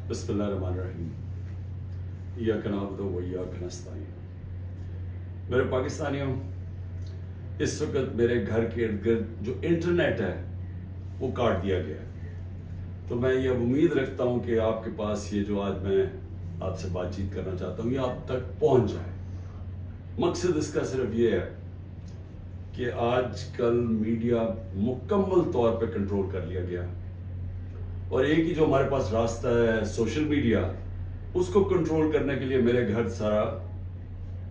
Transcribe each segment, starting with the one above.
بسم اللہ الرحمن الرحیم ایاک نعبد و ایاک نستعین. میرے پاکستانیوں، اس وقت میرے گھر کے ارد گرد جو انٹرنیٹ ہے وہ کاٹ دیا گیا ہے. تو میں یہ امید رکھتا ہوں کہ آپ کے پاس یہ جو آج میں آپ سے بات چیت کرنا چاہتا ہوں یہ آپ تک پہنچ جائے. مقصد اس کا صرف یہ ہے کہ آج کل میڈیا مکمل طور پہ کنٹرول کر لیا گیا، اور ایک ہی جو ہمارے پاس راستہ ہے سوشل میڈیا، اس کو کنٹرول کرنے کے لیے میرے گھر سارا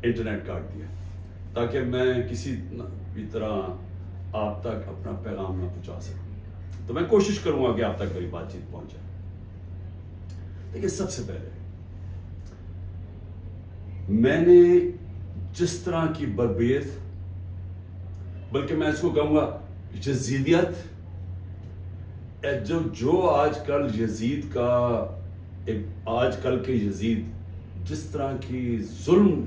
انٹرنیٹ کاٹ دیا تاکہ میں کسی بھی طرح آپ تک اپنا پیغام نہ پہنچا سکوں. تو میں کوشش کروں گا کہ آپ تک میری بات چیت پہنچ جائے. لیکن سب سے پہلے میں نے جس طرح کی بربیت، بلکہ میں اس کو کہوں گا یزیدیت، جو آج کل یزید کا آج کل کے یزید جس طرح کی ظلم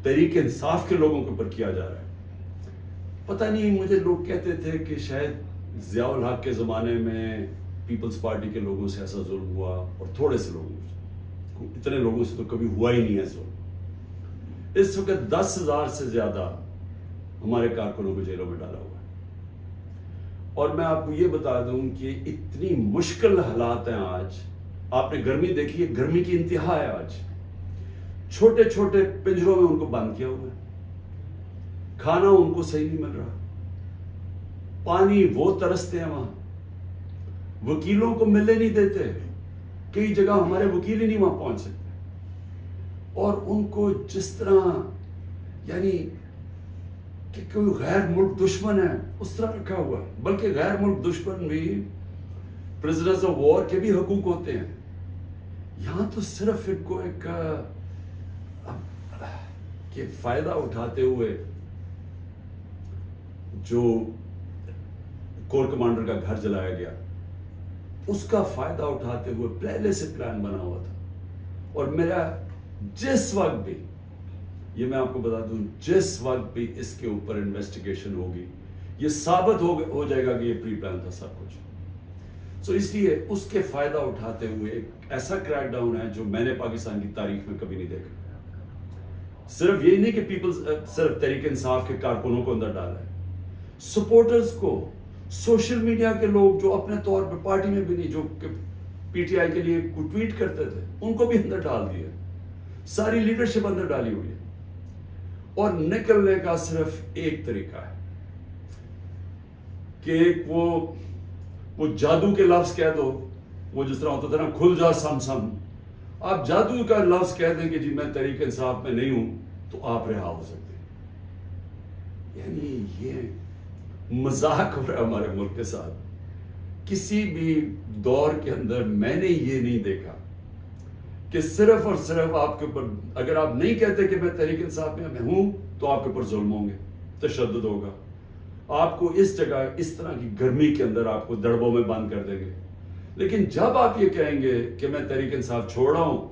تحریک انصاف کے لوگوں کے اوپر کیا جا رہا ہے. پتہ نہیں، مجھے لوگ کہتے تھے کہ شاید ضیاء الحق کے زمانے میں پیپلز پارٹی کے لوگوں سے ایسا ظلم ہوا، اور تھوڑے سے لوگوں سے، اتنے لوگوں سے تو کبھی ہوا ہی نہیں ہے ظلم. اس وقت 10,000 سے زیادہ ہمارے کارکنوں کو جیلوں میں ڈالا ہوا ہے. اور میں آپ کو یہ بتا دوں کہ اتنی مشکل حالات ہیں آج. آپ نے گرمی دیکھی ہے، گرمی کی انتہا ہے آج. چھوٹے چھوٹے پنجروں میں ان کو بند کیا ہوا ہے. کھانا ان کو صحیح نہیں مل رہا. پانی وہ ترستے ہیں وہاں. وکیلوں کو ملنے نہیں دیتے. کئی جگہ ہمارے وکیل ہی نہیں وہاں پہنچ سکتے. اور ان کو جس طرح یعنی کہ کوئی غیر ملک دشمن ہے اس طرح رکھا ہوا ہے. بلکہ غیر ملک دشمن بھی پرزنرز آف وار کے بھی حقوق ہوتے ہیں. یہاں تو صرف ان کو ایک کہ فائدہ اٹھاتے ہوئے جو کور کمانڈر کا گھر جلایا گیا اس کا فائدہ اٹھاتے ہوئے پہلے سے پلان بنا ہوا تھا. اور میرا جس وقت بھی، یہ میں آپ کو بتا دوں، جس وقت بھی اس کے اوپر انویسٹیگیشن ہوگی یہ ثابت ہو جائے گا کہ یہ پری پلان تھا سب کچھ. سو اس لیے اس کے فائدہ اٹھاتے ہوئے ایک ایسا کریک ڈاؤن ہے جو میں نے پاکستان کی تاریخ میں کبھی نہیں دیکھا. صرف یہ نہیں کہ پیپلز صرف تحریک انصاف کے کارکنوں کو اندر ڈالا ہے، سپورٹرز کو، سوشل میڈیا کے لوگ جو اپنے طور پہ پارٹی میں بھی نہیں، جو پی ٹی آئی کے لیے ٹویٹ کرتے تھے، ان کو بھی اندر ڈال دیا. ساری لیڈرشپ اندر ڈالی ہوئی ہے. اور نکلنے کا صرف ایک طریقہ ہے کہ وہ جادو کے لفظ کہہ دو. وہ جس طرح ہوتا تھا نا، کھل جا سم سم. آپ جادو کا لفظ کہہ دیں کہ جی میں تحریک انصاف میں نہیں ہوں تو آپ رہا ہو سکتے ہیں. یعنی یہ مذاق ہو رہا ہے ہمارے ملک کے ساتھ. کسی بھی دور کے اندر میں نے یہ نہیں دیکھا کہ صرف اور صرف آپ کے اوپر، اگر آپ نہیں کہتے کہ میں تحریک انصاف میں ہوں تو آپ کے اوپر ظلم ہوں گے، تشدد ہوگا. آپ کو اس جگہ اس طرح کی گرمی کے اندر آپ کو دڑبوں میں بند کر دیں گے. لیکن جب آپ یہ کہیں گے کہ میں تحریک انصاف چھوڑ رہا ہوں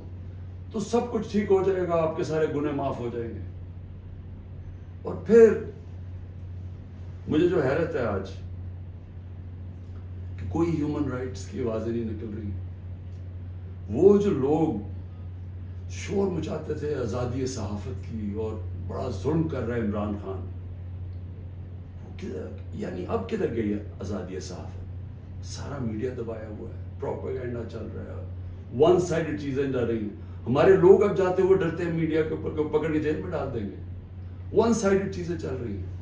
تو سب کچھ ٹھیک ہو جائے گا، آپ کے سارے گناہ معاف ہو جائیں گے. اور پھر مجھے جو حیرت ہے آج کہ کوئی ہیومن رائٹس کی آوازیں نہیں نکل رہی. وہ جو لوگ شور مچاتے تھے آزادی صحافت کی اور بڑا ظلم کر رہا ہے عمران خان، یعنی اب کدھر گئی ہے آزادی صحافت؟ سارا میڈیا دبایا ہوا ہے، پروپیگنڈا چل رہا ہے، ون سائیڈڈ چیزیں جا رہی ہیں. ہمارے لوگ اب جاتے ہوئے ڈرتے ہیں میڈیا کے اوپر پکڑ کے جیل میں ڈال دیں گے. ون سائیڈڈ چیزیں چل رہی ہیں.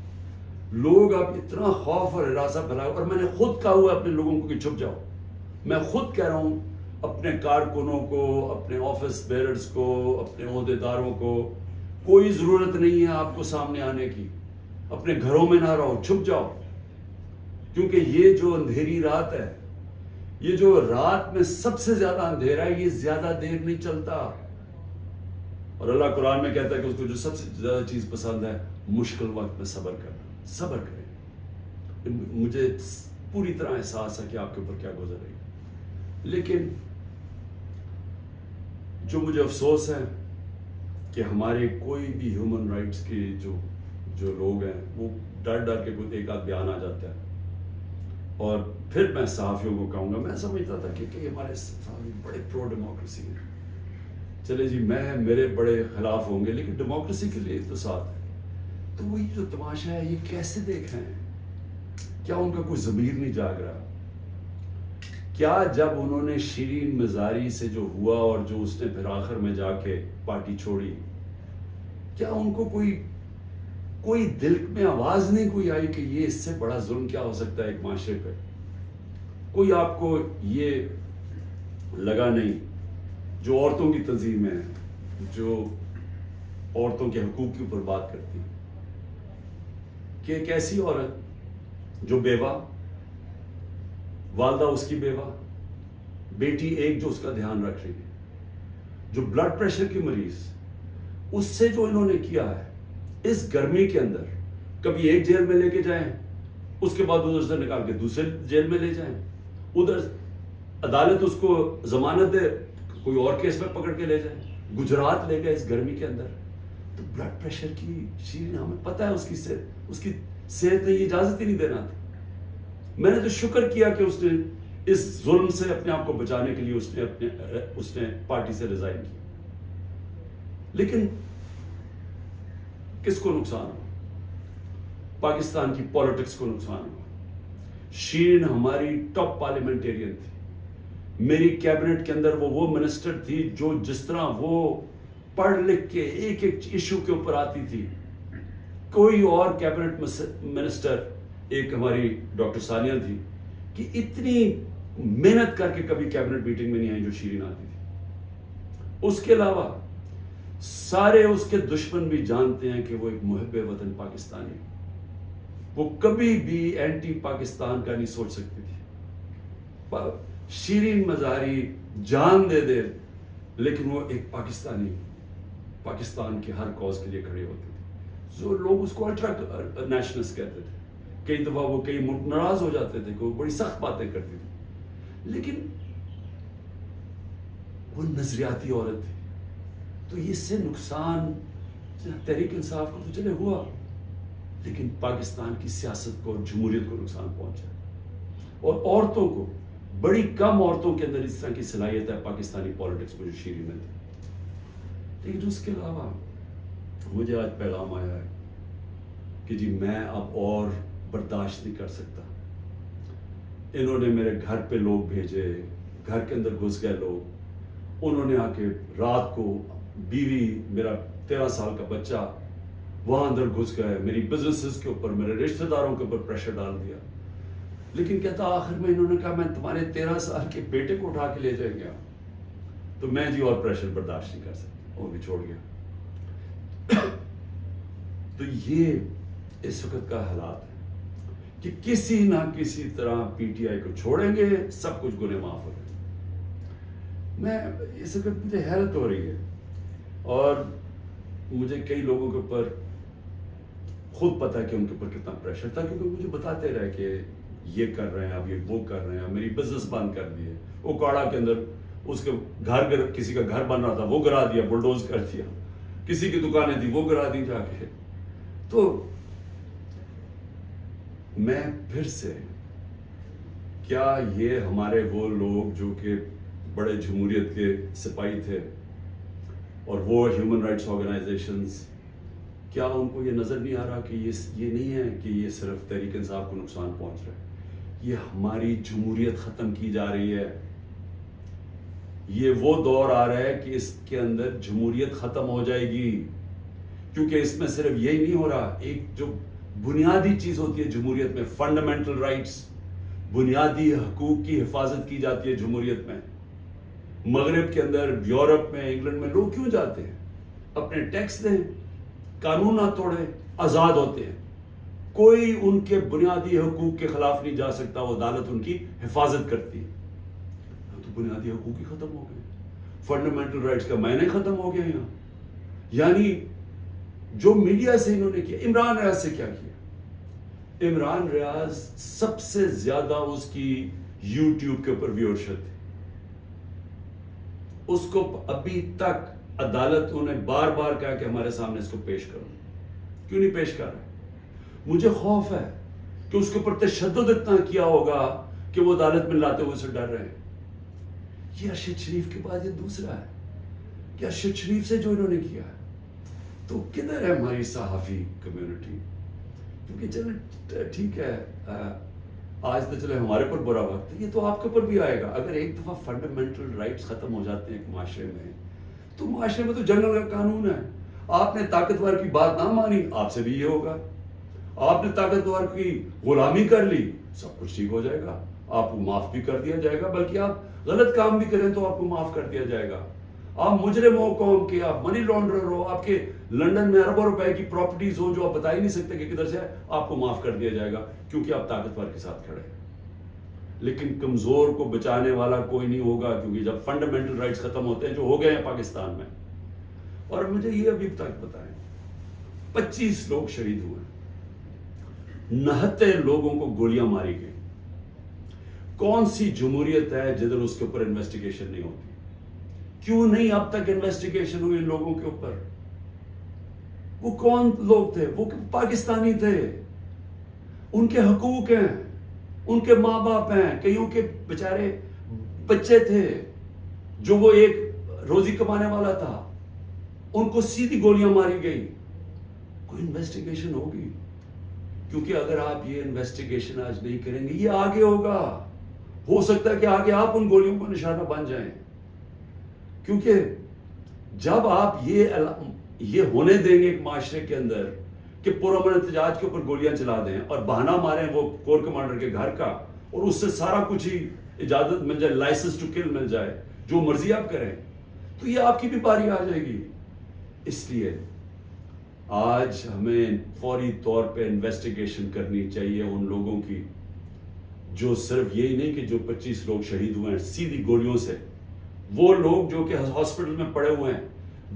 لوگ اب اتنا خوف اور ہراساں پھیلایا. اور میں نے خود کہا ہوا اپنے لوگوں کو کہ چھپ جاؤ. میں خود کہہ رہا ہوں اپنے کارکنوں کو، اپنے آفس بیررز کو، اپنے عہدیداروں کو، کوئی ضرورت نہیں ہے آپ کو سامنے آنے کی. اپنے گھروں میں نہ رہو، چھپ جاؤ. کیونکہ یہ جو اندھیری رات ہے، یہ جو رات میں سب سے زیادہ اندھیرا ہے، یہ زیادہ دیر نہیں چلتا. اور اللہ قرآن میں کہتا ہے کہ اس کو جو سب سے زیادہ چیز پسند ہے، مشکل وقت میں صبر کرنا. صبر کریں. مجھے پوری طرح احساس ہے کہ آپ کے اوپر کیا گزر رہی ہے. لیکن جو مجھے افسوس ہے کہ ہمارے کوئی بھی ہیومن رائٹس کے جو لوگ ہیں وہ ڈر ڈر کے کوئی ایک آدھ بیان آ جاتا ہے اور پھر میں صحافیوں کو کہوں گا، میں سمجھتا تھا کہ ہمارے صحافی بڑے پرو ڈیموکریسی ہیں، چلے جی میرے بڑے خلاف ہوں گے لیکن ڈیموکریسی کے لیے تو ساتھ ہے. تو وہی جو تماشا ہے یہ کیسے دیکھ رہے ہیں؟ کیا ان کا کوئی ضمیر نہیں جاگ رہا؟ کیا جب انہوں نے شیرین مزاری سے جو ہوا اور جو اس نے پھر آخر میں جا کے پارٹی چھوڑی، کیا ان کو کوئی دل میں آواز نہیں کوئی آئی کہ یہ اس سے بڑا ظلم کیا ہو سکتا ہے ایک معاشرے پہ؟ کوئی آپ کو یہ لگا نہیں؟ جو عورتوں کی تنظیمیں ہیں، جو عورتوں کے حقوق کے اوپر بات کرتی ہیں، کہ ایک ایسی عورت جو بیوہ، والدہ اس کی بیوہ، بیٹی ایک جو اس کا دھیان رکھ رہی ہے، جو بلڈ پریشر کی مریض، اس سے جو انہوں نے کیا ہے اس گرمی کے اندر، کبھی ایک جیل میں لے کے جائیں، اس کے بعد ادھر سے نکال کے دوسرے جیل میں لے جائیں، ادھر عدالت اس کو ضمانت دے، کوئی اور کیس میں پکڑ کے لے جائیں، گجرات لے گئے اس گرمی کے اندر. تو بلڈ پریشر کی شیرین، ہمیں پتہ ہے اس کی صحت نے یہ اجازت ہی نہیں دینا تھا. میں نے تو شکر کیا کہ اس نے اس ظلم سے اپنے آپ کو بچانے کے لیے اس نے پارٹی سے ریزائن کیا. لیکن کس کو نقصان ہوا؟ پاکستان کی پالیٹکس کو نقصان ہوا. شیرین ہماری ٹاپ پارلیمنٹیرین تھی، میری کیبنٹ کے اندر وہ منسٹر تھی جو جس طرح وہ پڑھ لکھ کے ایک ایشو کے اوپر آتی تھی، کوئی اور کیبنٹ منسٹر، ایک ہماری ڈاکٹر ثانیہ تھی کہ اتنی محنت کر کے کبھی کیبنٹ میٹنگ میں نہیں آئی جو شیرین آتی تھی. اس کے علاوہ سارے اس کے دشمن بھی جانتے ہیں کہ وہ ایک محب وطن پاکستانی، وہ کبھی بھی اینٹی پاکستان کا نہیں سوچ سکتی تھی. شیرین مزاری جان دے دے لیکن وہ ایک پاکستانی، پاکستان کے ہر کاز کے لیے کھڑے ہوتے تھے. جو لوگ اس کو الٹرا نیشنلسٹ کہتے تھے، کئی دفعہ وہ کئی ناراض ہو جاتے تھے کہ وہ بڑی سخت باتیں کرتی تھی، لیکن وہ نظریاتی عورت تھی. تو اس سے نقصان تحریک انصاف کو تو چلے ہوا، لیکن پاکستان کی سیاست کو اور جمہوریت کو نقصان پہنچا. اور عورتوں کو، بڑی کم عورتوں کے اندر اس طرح کی صلاحیت ہے پاکستانی پالیٹکس میں جو شیرین میں تھی. لیکن اس کے علاوہ مجھے آج پیغام آیا ہے کہ جی میں اب اور برداشت نہیں کر سکتا. انہوں نے میرے گھر پہ لوگ بھیجے، گھر کے اندر گھس گئے لوگ، انہوں نے آ کے رات کو بیوی، میرا 13 سال کا بچہ وہاں اندر گھس گئے، میری بزنسز کے اوپر، میرے رشتہ داروں کے اوپر پریشر ڈال دیا. لیکن کہتا آخر میں انہوں نے کہا میں تمہارے 13 سال کے بیٹے کو اٹھا کے لے جائیں گا. تو میں جی اور پریشر برداشت نہیں کر سکتا، وہ بھی چھوڑ گیا. تو یہ اس وقت کا حالات ہے کہ کسی نہ کسی طرح پی ٹی آئی کو چھوڑیں گے، سب کچھ گناہ معاف ہو جائے. میں اس وقت مجھے حیرت ہو رہی ہے، اور مجھے کئی لوگوں کے اوپر خود پتا کہ ان کے اوپر کتنا پریشر تھا، کیونکہ مجھے بتاتے رہے کہ یہ کر رہے ہیں، اب یہ وہ کر رہے ہیں، میری بزنس بند کر دیے. وہ کاڑا کے اندر اس کے گھر، کسی کا گھر بن رہا تھا وہ گرا دیا، بلڈوز کر دیا. کسی کی دکانیں تھی وہ گرا دی جا کے. تو میں پھر سے، کیا یہ ہمارے وہ لوگ جو کہ بڑے جمہوریت کے سپاہی تھے اور وہ ہیومن رائٹس آرگنائزیشنز، کیا ان کو یہ نظر نہیں آ رہا کہ یہ نہیں ہے کہ یہ صرف تحریک انصاف کو نقصان پہنچ رہا ہے، یہ ہماری جمہوریت ختم کی جا رہی ہے. یہ وہ دور آ رہا ہے کہ اس کے اندر جمہوریت ختم ہو جائے گی، کیونکہ اس میں صرف یہی نہیں ہو رہا، ایک جو بنیادی چیز ہوتی ہے جمہوریت میں، فنڈامنٹل رائٹس، بنیادی حقوق کی حفاظت کی جاتی ہے جمہوریت میں. مغرب کے اندر، یورپ میں، انگلینڈ میں لوگ کیوں جاتے ہیں؟ اپنے ٹیکس دیں، قانون نہ توڑیں، آزاد ہوتے ہیں. کوئی ان کے بنیادی حقوق کے خلاف نہیں جا سکتا، وہ عدالت ان کی حفاظت کرتی ہے. تو بنیادی حقوق ہی ختم ہو گئے، فنڈامنٹل رائٹس کا معنی ختم ہو گیا یہاں. یعنی جو میڈیا سے انہوں نے کیا، عمران ریاض سے کیا کیا؟ عمران ریاض سب سے زیادہ اس کی یوٹیوب کے اوپر ویورشپ تھی. اس کو ابھی تک عدالت انہیں بار بار کہا کہ ہمارے سامنے اس کو پیش کرو. کیوں نہیں پیش کر رہے؟ مجھے خوف ہے کہ اس کے اوپر تشدد اتنا کیا ہوگا کہ وہ عدالت میں لاتے ہوئے سے ڈر رہے ہیں. یہ ارشد شریف کے بعد یہ دوسرا ہے کہ ارشد شریف سے جو انہوں نے کیا ہے. تو کدھر ہے ہماری صحافی کمیونٹی؟ کیونکہ چلے ٹھیک ہے آج تو چلے ہمارے پر برا وقت ہے، یہ تو آپ کے اوپر بھی آئے گا. اگر ایک دفعہ فنڈامنٹل رائٹس ختم ہو جاتے ہیں ایک معاشرے میں، تو معاشرے میں تو جنگل کا قانون ہے. آپ نے طاقتور کی بات نہ مانی، آپ سے بھی یہ ہوگا. آپ نے طاقتور کی غلامی کر لی، سب کچھ ٹھیک ہو جائے گا، آپ کو معاف بھی کر دیا جائے گا، بلکہ آپ غلط کام بھی کریں تو آپ کو معاف کر دیا جائے گا. آپ مجرم ہو قوم کے، آپ منی لانڈرر ہو، آپ کے لنڈن میں اربوں روپے کی پراپرٹیز ہو جو آپ بتا ہی نہیں سکتے کہ کدھر سے ہے، آپ کو معاف کر دیا جائے گا کیونکہ آپ طاقتور کے ساتھ کھڑے ہیں. لیکن کمزور کو بچانے والا کوئی نہیں ہوگا، کیونکہ جب فنڈامنٹل رائٹس ختم ہوتے ہیں جو ہو گئے ہیں پاکستان میں. اور مجھے یہ ابھی تک بتائیں 25 لوگ شہید ہوئے، 69 لوگوں کو گولیاں ماری گئی. کون سی جمہوریت ہے جدھر اس کے اوپر انویسٹیگیشن نہیں ہوتی؟ کیوں نہیں اب تک انویسٹیگیشن ہوئی ان لوگوں کے اوپر؟ وہ کون لوگ تھے؟ وہ پاکستانی تھے، ان کے حقوق ہیں، ان کے ماں باپ ہیں، کئیوں کے بیچارے بچے تھے جو وہ ایک روزی کمانے والا تھا، ان کو سیدھی گولیاں ماری گئی. کوئی انویسٹیگیشن ہوگی؟ کیونکہ اگر آپ یہ انویسٹیگیشن آج نہیں کریں گے، یہ آگے ہوگا. ہو سکتا ہے کہ آگے آپ ان گولیوں کو نشانہ بن جائیں. کیونکہ جب آپ یہ ہونے دیں گے ایک معاشرے کے اندر کہ پرامن احتجاج کے اوپر گولیاں چلا دیں اور بہانہ ماریں وہ کور کمانڈر کے گھر کا، اور اس سے سارا کچھ ہی اجازت مل جائے، لائسنس ٹو کل مل جائے، جو مرضی آپ کریں، تو یہ آپ کی بھی باری آ جائے گی. اس لیے آج ہمیں فوری طور پہ انویسٹیگیشن کرنی چاہیے ان لوگوں کی جو صرف یہی نہیں کہ جو 25 لوگ شہید ہوئے ہیں سیدھی گولیوں سے، وہ لوگ جو کہ ہاسپٹل میں پڑے ہوئے ہیں.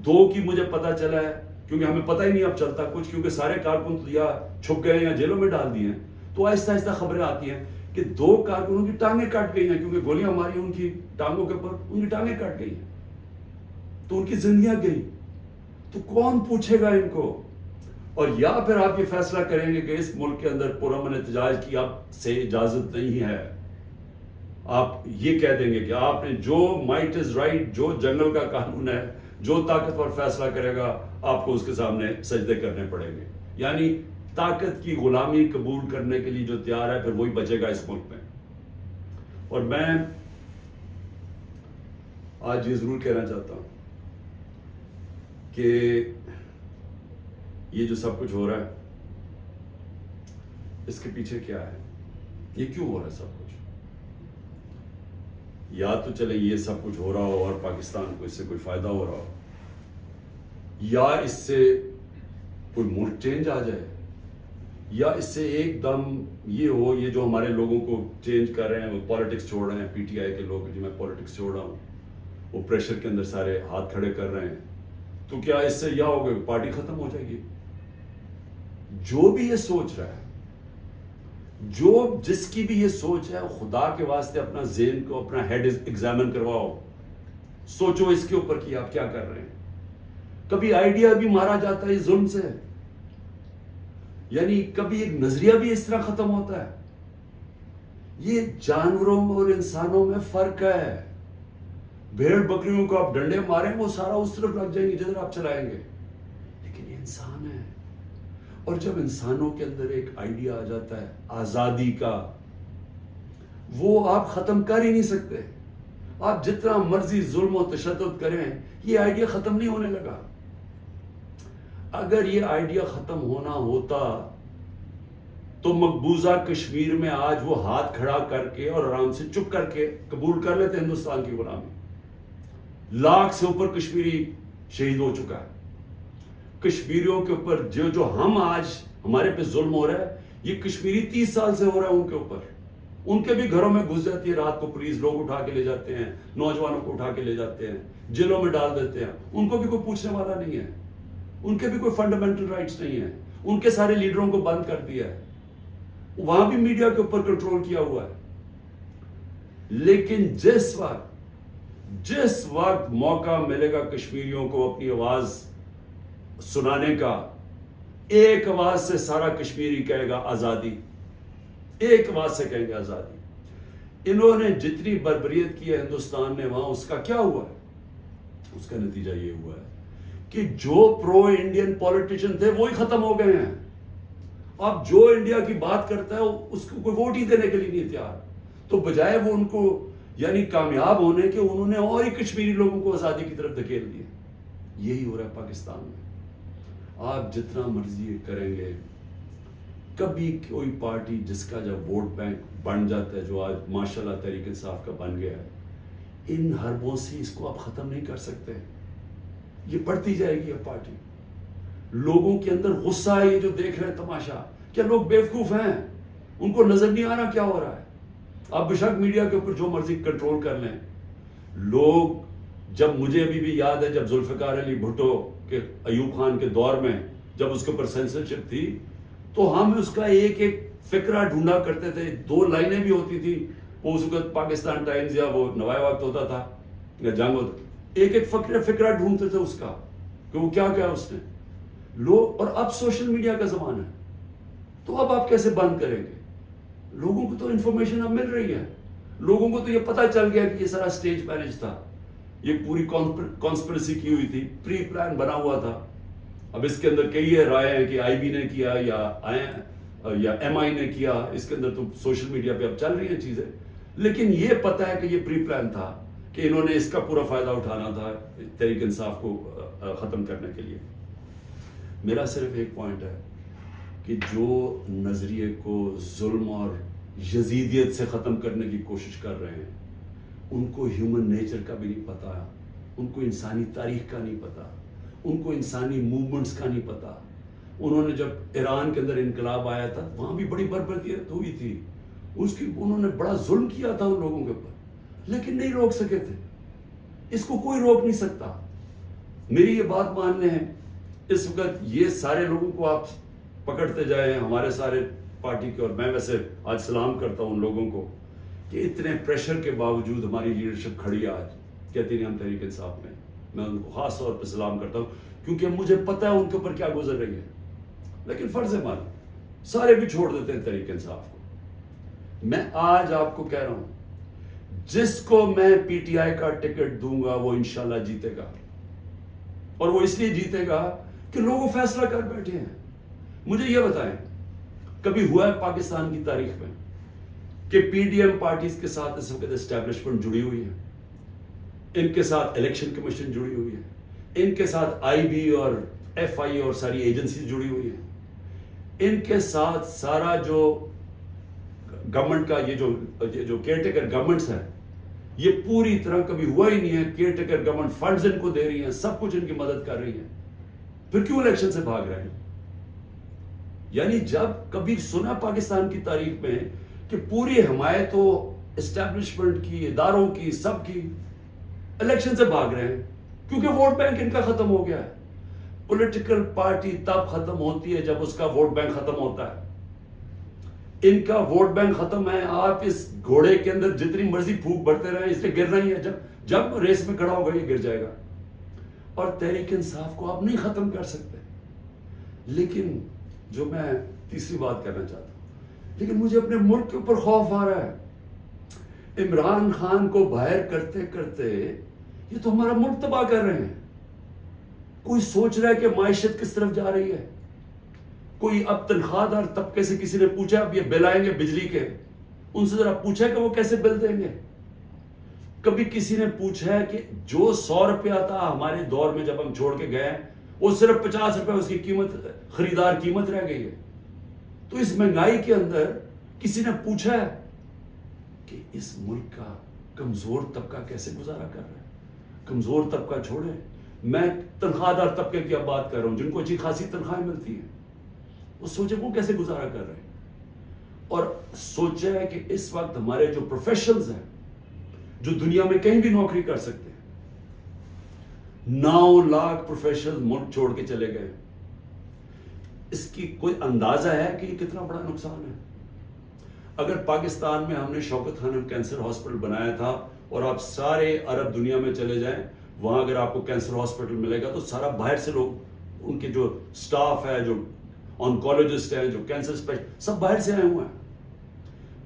2 کی مجھے پتا چلا ہے، کیونکہ ہمیں پتہ ہی نہیں اب چلتا کچھ، کیونکہ سارے کارکن یا چھپ گئے یا جیلوں میں ڈال دیے ہیں. تو آہستہ آہستہ خبریں آتی ہیں کہ 2 کارکنوں کی ٹانگیں کٹ گئی ہیں، کیونکہ گولیاں ماری ان کی ٹانگوں کے اوپر، ان کی ٹانگیں کٹ گئی ہیں، تو ان کی زندگیاں گئی. تو کون پوچھے گا ان کو؟ اور یا پھر آپ یہ فیصلہ کریں گے کہ اس ملک کے اندر پرامن احتجاج کی اب سے اجازت نہیں ہے. آپ یہ کہہ دیں گے کہ آپ نے جو مائٹ از رائٹ، جو جنگل کا قانون ہے، جو طاقتور فیصلہ کرے گا آپ کو اس کے سامنے سجدے کرنے پڑیں گے. یعنی طاقت کی غلامی قبول کرنے کے لیے جو تیار ہے پھر وہی بچے گا اس ملک میں. اور میں آج یہ ضرور کہنا چاہتا ہوں کہ یہ جو سب کچھ ہو رہا ہے اس کے پیچھے کیا ہے، یہ کیوں ہو رہا ہے سب کچھ؟ یا تو چلے یہ سب کچھ ہو رہا ہو اور پاکستان کو اس سے کوئی فائدہ ہو رہا ہو، یا اس سے کوئی ملک چینج آ جائے، یا اس سے ایک دم یہ ہو، یہ جو ہمارے لوگوں کو چینج کر رہے ہیں، وہ پالیٹکس چھوڑ رہے ہیں، پی ٹی آئی کے لوگ جو میں پالیٹکس چھوڑ رہا ہوں، وہ پریشر کے اندر سارے ہاتھ کھڑے کر رہے ہیں، تو کیا اس سے یہ ہوگا کہ پارٹی ختم ہو جائے گی؟ جو بھی یہ سوچ رہا ہے، جس کی بھی یہ سوچ ہے، خدا کے واسطے اپنا ذہن کو، اپنا ہیڈ ایگزامن کرواؤ، سوچو اس کے اوپر کہ آپ کیا کر رہے ہیں. کبھی آئیڈیا بھی مارا جاتا ہے ظلم سے، یعنی کبھی ایک نظریہ بھی اس طرح ختم ہوتا ہے. یہ جانوروں اور انسانوں میں فرق ہے. بھیڑ بکریوں کو آپ ڈنڈے ماریں وہ سارا اس طرف لگ جائیں گے جدھر آپ چلائیں گے، لیکن یہ انسان ہے. اور جب انسانوں کے اندر ایک آئیڈیا آ جاتا ہے آزادی کا، وہ آپ ختم کر ہی نہیں سکتے. آپ جتنا مرضی ظلم و تشدد کریں، یہ آئیڈیا ختم نہیں ہونے لگا. اگر یہ آئیڈیا ختم ہونا ہوتا تو مقبوضہ کشمیر میں آج وہ ہاتھ کھڑا کر کے اور آرام سے چپ کر کے قبول کر لیتے ہندوستان کی غلامی. 1 لاکھ سے اوپر کشمیری شہید ہو چکا ہے. کشمیریوں کے اوپر جو ہم آج ہمارے پہ ظلم ہو رہا ہے، یہ کشمیری 30 سال سے ہو رہا ہے ان کے اوپر. ان کے بھی گھروں میں گھس جاتی ہے رات کو پولیس، لوگ اٹھا کے لے جاتے ہیں، نوجوانوں کو اٹھا کے لے جاتے ہیں، جیلوں میں ڈال دیتے ہیں. ان کو بھی کوئی پوچھنے والا نہیں ہے، ان کے بھی کوئی فنڈامنٹل رائٹس نہیں ہیں. ان کے سارے لیڈروں کو بند کر دیا ہے. وہاں بھی میڈیا کے اوپر کنٹرول کیا ہوا ہے. لیکن جس وقت موقع ملے گا کشمیریوں کو اپنی آواز سنانے کا، ایک آواز سے سارا کشمیری کہے گا آزادی. ایک بات سے کہیں گے آزادی. انہوں نے جتنی بربریت کی ہے ہندوستان نے وہاں، اس کا کیا ہوا ہے؟ اس کا نتیجہ یہ ہوا ہے کہ جو پرو انڈین پولیٹیشین تھے وہی ختم ہو گئے ہیں. اب جو انڈیا کی بات کرتا ہے اس کو کوئی ووٹ ہی دینے کے لیے نہیں تیار. تو بجائے وہ ان کو یعنی کامیاب ہونے کے، انہوں نے اور ہی کشمیری لوگوں کو آزادی کی طرف دھکیل دیا. یہی ہو رہا ہے پاکستان میں. آپ جتنا مرضی کریں گے، کبھی کوئی پارٹی جس کا جب ووٹ بینک بن جاتا ہے، جو آج ماشاءاللہ تحریک انصاف کا بن گیا ہے، ان حربوں سے اس کو آپ ختم نہیں کر سکتے. یہ بڑھتی جائے گی اب پارٹی. لوگوں کے اندر غصہ ہے، یہ جو دیکھ رہے ہیں تماشا. کیا لوگ بیوقوف ہیں؟ ان کو نظر نہیں آ رہا کیا ہو رہا ہے؟ آپ بشک میڈیا کے اوپر جو مرضی کنٹرول کر لیں. لوگ جب مجھے ابھی بھی یاد ہے جب ذوالفقار علی بھٹو کے ایوب خان کے دور میں جب اس کے اوپر سینسرشپ تھی، تو ہم اس کا ایک ایک فقرہ ڈھونڈا کرتے تھے. 2 لائنیں بھی ہوتی تھی. وہ اس وقت پاکستان ٹائمز یا وہ نوائے وقت ہوتا تھا یا جنگ ہوتا، ایک ایک فقرہ ڈھونڈتے تھے اس کا کہ وہ کیا کیا اس نے. لوگ، اور اب سوشل میڈیا کا زمانہ ہے، تو اب آپ کیسے بند کریں گے؟ لوگوں کو تو انفارمیشن اب مل رہی ہے. لوگوں کو تو یہ پتہ چل گیا کہ یہ سارا سٹیج مینج تھا، یہ پوری کانسپریسی کی ہوئی تھی، پری پلان بنا ہوا تھا. اب اس کے اندر کئی رائے ہیں کہ آئی بی نے کیا یا ایم آئی نے کیا. اس کے اندر تو سوشل میڈیا پہ اب چل رہی ہیں چیزیں. لیکن یہ پتہ ہے کہ یہ پری پلان تھا کہ انہوں نے اس کا پورا فائدہ اٹھانا تھا تحریک انصاف کو ختم کرنے کے لیے. میرا صرف ایک پوائنٹ ہے کہ جو نظریے کو ظلم اور یزیدیت سے ختم کرنے کی کوشش کر رہے ہیں، ان کو ہیومن نیچر کا بھی نہیں پتا، ان کو انسانی تاریخ کا نہیں پتا، ان کو انسانی موومنٹس کا نہیں پتا. انہوں نے جب ایران کے اندر انقلاب آیا تھا وہاں بھی بڑی بربریت ہوئی تھی. انہوں نے بڑا ظلم کیا تھا ان لوگوں کے اوپر، لیکن نہیں روک سکے تھے. اس کو کوئی روک نہیں سکتا. میری یہ بات مان لیں، اس وقت یہ سارے لوگوں کو آپ پکڑتے جائیں، ہمارے سارے پارٹی کے، اور میں ویسے آج سلام کرتا ہوں ان لوگوں کو کہ اتنے پریشر کے باوجود ہماری لیڈرشپ کھڑی ہے. آج کہتی نہیں ہم تحریک انصاف میں ان کو خاص طور پہ سلام کرتا ہوں، کیونکہ مجھے پتہ ہے ان کے اوپر کیا گزر رہی ہے. لیکن فرض ہے مان سارے بھی چھوڑ دیتے ہیں تحریک انصاف کو. میں آج آپ کو کہہ رہا ہوں، جس کو میں پی ٹی آئی کا ٹکٹ دوں گا وہ انشاءاللہ جیتے گا. اور وہ اس لیے جیتے گا کہ لوگ فیصلہ کر بیٹھے ہیں. مجھے یہ بتائیں، کبھی ہوا ہے پاکستان کی تاریخ میں کہ پی ڈی ایم پارٹیز کے ساتھ اس وقت اسٹیبلشمنٹ جڑی ہوئی ہے، ان کے ساتھ الیکشن کمیشن جڑی ہوئی ہے، ان کے ساتھ آئی بی اور ایف آئی اور ساری ایجنسی جڑی ہوئی ہے، ان کے ساتھ سارا جو گورنمنٹ کا یہ جو کیئر ٹیکر گورنمنٹس ہے، یہ پوری طرح کبھی ہوا ہی نہیں ہے. Care taker government funds in کو دے رہی ہیں، سب کچھ ان کی مدد کر رہی ہے. پھر کیوں الیکشن سے بھاگ رہے ہیں؟ یعنی جب کبھی سنا پاکستان کی تاریخ میں کہ پوری حمایت ہو اسٹیبلشمنٹ کی، اداروں کی، سب کی، الیکشن سے بھاگ رہے ہیں کیونکہ ووٹ بینک ان کا ختم ہو گیا ہے. پولیٹیکل پارٹی تب ختم ہوتی ہے جب اس کا ووٹ بینک ختم ہوتا ہے. ان کا ووٹ بینک ختم ہے. آپ اس گھوڑے کے اندر جتنی مرضی پھونک بڑھتے رہیں، اس نے گرنا ہی ہے. جب ریس میں کھڑا ہوگا یہ گر جائے گا. اور تحریک انصاف کو آپ نہیں ختم کر سکتے. لیکن جو میں تیسری بات کرنا چاہتا ہوں، لیکن مجھے اپنے ملک کے اوپر خوف آ رہا ہے. عمران خان کو باہر کرتے کرتے یہ تو ہمارا ملک تباہ کر رہے ہیں. کوئی سوچ رہا ہے کہ معیشت کس طرف جا رہی ہے؟ کوئی اب تنخواہ دار طبقے سے کسی نے پوچھا اب یہ بل آئیں گے بجلی کے، ان سے ذرا پوچھا کہ وہ کیسے بل دیں گے؟ کبھی کسی نے پوچھا ہے کہ جو 100 روپیہ تھا ہمارے دور میں جب ہم چھوڑ کے گئے وہ صرف 50 روپے اس کی قیمت، خریدار قیمت رہ گئی ہے. تو اس مہنگائی کے اندر کسی نے پوچھا ہے کہ اس ملک کا کمزور طبقہ کیسے گزارا کر رہا ہے؟ کمزور طبقہ چھوڑے، میں تنخواہ دار طبقے کی اب بات کر رہا ہوں جن کو اچھی خاصی تنخواہیں ملتی ہیں. وہ سوچے وہ کیسے گزارا کر رہے ہیں. اور سوچے ہے کہ اس وقت ہمارے جو پروفیشنلز ہیں جو دنیا میں کہیں بھی نوکری کر سکتے ہیں، 9 لاکھ پروفیشنل ملک چھوڑ کے چلے گئے. اس کی کوئی اندازہ ہے کہ یہ کتنا بڑا نقصان ہے؟ اگر پاکستان میں ہم نے شوکت خانم کینسر ہاسپٹل بنایا تھا، اور آپ سارے عرب دنیا میں چلے جائیں وہاں اگر آپ کو کینسر ہاسپٹل ملے گا تو سارا باہر سے لوگ، ان کے جو سٹاف ہے، جو آنکولوجسٹ ہیں، جو کینسر اسپیشل، سب باہر سے آئے ہوئے ہیں.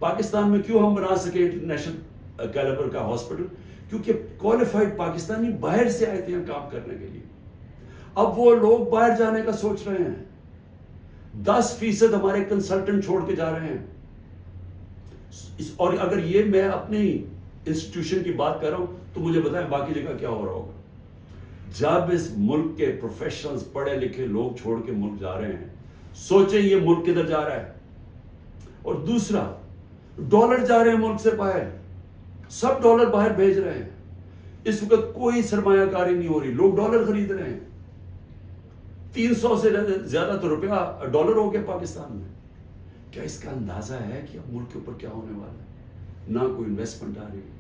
پاکستان میں کیوں ہم بنا سکے انٹرنیشنل کیلیبر کا ہاسپٹل؟ کیونکہ کوالیفائڈ پاکستانی باہر سے آئے تھے کام کرنے کے لیے. اب وہ لوگ باہر جانے کا سوچ رہے ہیں. 10% ہمارے کنسلٹنٹ چھوڑ کے جا رہے ہیں. اور اگر یہ میں اپنی انسٹیٹیوشن کی بات کر رہا ہوں تو مجھے بتائیں باقی جگہ کیا ہو رہا ہوگا. جب اس ملک کے پروفیشنلز پڑھے لکھے لوگ چھوڑ کے ملک جا رہے ہیں, سوچیں یہ ملک کدھر جا رہا ہے. اور دوسرا, ڈالر جا رہے ہیں ملک سے باہر, سب ڈالر باہر بھیج رہے ہیں. اس وقت کوئی سرمایہ کاری نہیں ہو رہی, لوگ ڈالر خرید رہے ہیں. 300 سے زیادہ تو روپیہ ڈالر ہو گیا پاکستان میں. کیا اس کا اندازہ ہے کہ اب ملک کے اوپر کیا ہونے والا ہے؟ نہ کوئی انویسٹمنٹ آ رہی ہے,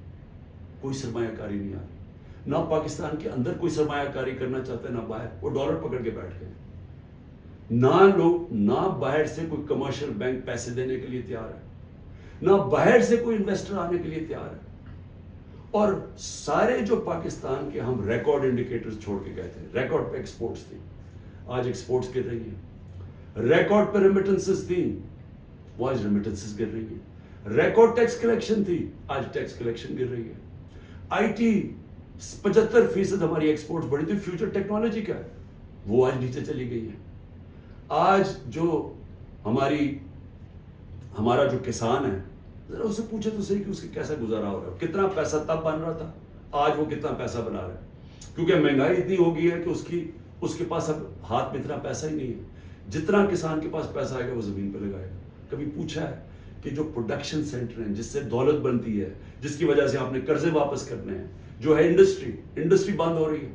کوئی سرمایہ کاری نہیں آ رہی, نہ پاکستان کے اندر کوئی سرمایہ کاری کرنا چاہتا ہے نہ باہر. وہ ڈالر پکڑ کے بیٹھ گئے. نہ باہر سے کوئی کمرشل بینک پیسے دینے کے لیے تیار ہے, نہ باہر سے کوئی انویسٹر آنے کے لیے تیار ہے. اور سارے جو پاکستان کے ہم ریکارڈ انڈیکیٹرز چھوڑ کے گئے تھے, ریکارڈ پہ ایکسپورٹس تھی, آج ایکسپورٹس گر رہی ہیں. ریکارڈ پہ ریمیٹنسز تھیں, وہ آج ریمیٹنسز گر رہی ہیں. ریکارڈ ٹیکس کلیکشن تھی, آج ٹیکس کلیکشن گر رہی ہے. آئی ٹی 75% ہماری ایکسپورٹس بڑھی تھی, فیوچر ٹیکنالوجی کا, وہ آج نیچے چلی گئی ہے. آج جو ہمارا جو کسان ہے, ذرا اسے پوچھے تو صحیح کہ اس کے کیسا گزارا ہو رہا ہے. کتنا پیسہ تب بن رہا تھا, آج وہ کتنا پیسہ بنا رہا ہے. کیونکہ مہنگائی اتنی ہو گئی ہے کہ اس کے پاس اب ہاتھ میں اتنا پیسہ ہی نہیں ہے. جتنا کسان کے پاس پیسہ آئے گا وہ زمین پہ لگائے گا. کبھی پوچھا ہے کہ جو پروڈکشن سینٹر ہیں جس سے دولت بنتی ہے, جس کی وجہ سے آپ نے قرضے واپس کرنے ہیں, جو ہے انڈسٹری بند ہو رہی ہے.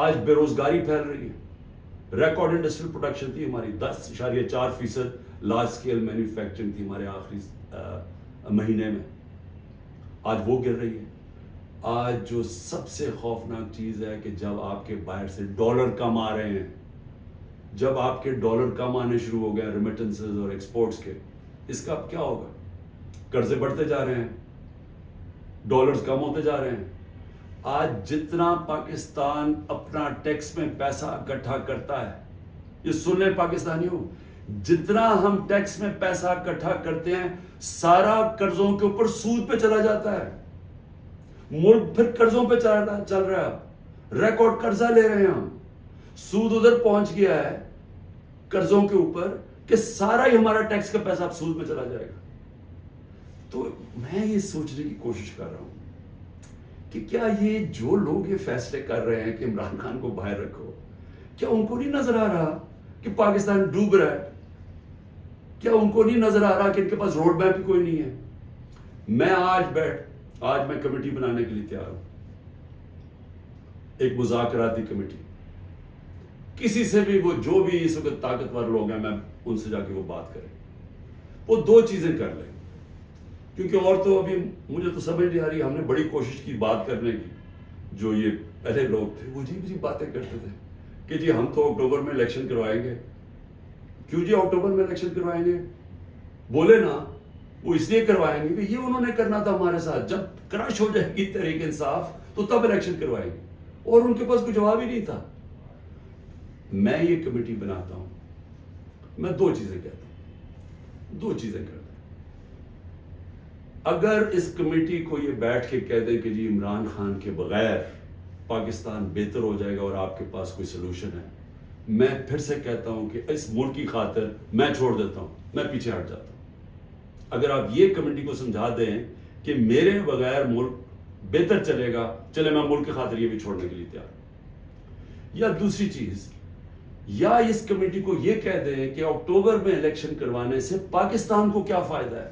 آج بے روزگاری پھیل رہی ہے. ریکارڈ انڈسٹریل پروڈکشن تھی ہماری, 10.4% لارج اسکیل مینوفیکچرنگ تھی ہمارے آخری مہینے میں, آج وہ گر رہی ہے. آج جو سب سے خوفناک چیز ہے کہ جب آپ کے باہر سے ڈالر کم آ رہے ہیں, جب آپ کے ڈالر کم آنے شروع ہو گئے ریمیٹنسز اور ایکسپورٹس کے, اس کا اب کیا ہوگا؟ قرضے بڑھتے جا رہے ہیں, ڈالرز کم ہوتے جا رہے ہیں. آج جتنا پاکستان اپنا ٹیکس میں پیسہ اکٹھا کرتا ہے, یہ سن لیں پاکستانیوں, جتنا ہم ٹیکس میں پیسہ اکٹھا کرتے ہیں سارا قرضوں کے اوپر سود پہ چلا جاتا ہے. ملک پھر قرضوں پہ چل رہا ہے, ریکارڈ قرضہ لے رہے ہیں ہم, سود ادھر پہنچ گیا ہے قرضوں کے اوپر کہ سارا ہی ہمارا ٹیکس کا پیسہ اب سود پہ چلا جائے گا. تو میں یہ سوچنے کی کوشش کر رہا ہوں کہ کیا یہ جو لوگ یہ فیصلے کر رہے ہیں کہ عمران خان کو باہر رکھو, کیا ان کو نہیں نظر آ رہا کہ پاکستان ڈوب رہا ہے؟ کیا ان کو نہیں نظر آ رہا کہ ان کے پاس روڈ میپ بھی کوئی نہیں ہے؟ میں آج میں کمیٹی بنانے کے لیے تیار ہوں, ایک مذاکراتی کمیٹی. کسی سے بھی, وہ جو بھی اس وقت طاقتور لوگ ہیں, میں ان سے جا کے وہ بات کریں, وہ 2 چیزیں کر لیں. کیونکہ اور تو ابھی مجھے تو سمجھ نہیں آ رہی. ہم نے بڑی کوشش کی بات کرنے کی, جو یہ پہلے لوگ تھے وہ عجیب باتیں کرتے تھے کہ جی ہم تو اکتوبر میں الیکشن کروائیں گے. کیوں جی اکتوبر میں الیکشن کروائیں گے؟ بولے نا, وہ اس لیے کروائیں گے کہ یہ انہوں نے کرنا تھا ہمارے ساتھ, جب کرش ہو جائے گی تحریک انصاف تو تب الیکشن کروائیں گے, اور ان کے پاس کوئی جواب ہی نہیں تھا. میں یہ کمیٹی بناتا ہوں, میں 2 چیزیں کہتا ہوں, 2 چیزیں کرتا ہوں. اگر اس کمیٹی کو یہ بیٹھ کے کہہ دیں کہ جی عمران خان کے بغیر پاکستان بہتر ہو جائے گا اور آپ کے پاس کوئی سلوشن ہے, میں پھر سے کہتا ہوں کہ اس ملک کی خاطر میں چھوڑ دیتا ہوں, میں پیچھے ہٹ جاتا ہوں. اگر آپ یہ کمیٹی کو سمجھا دیں کہ میرے بغیر ملک بہتر چلے گا, چلے میں ملک کی خاطر یہ بھی چھوڑنے کے لیے تیار ہوں. یا دوسری چیز, یا اس کمیٹی کو یہ کہہ دیں کہ اکتوبر میں الیکشن کروانے سے پاکستان کو کیا فائدہ ہے.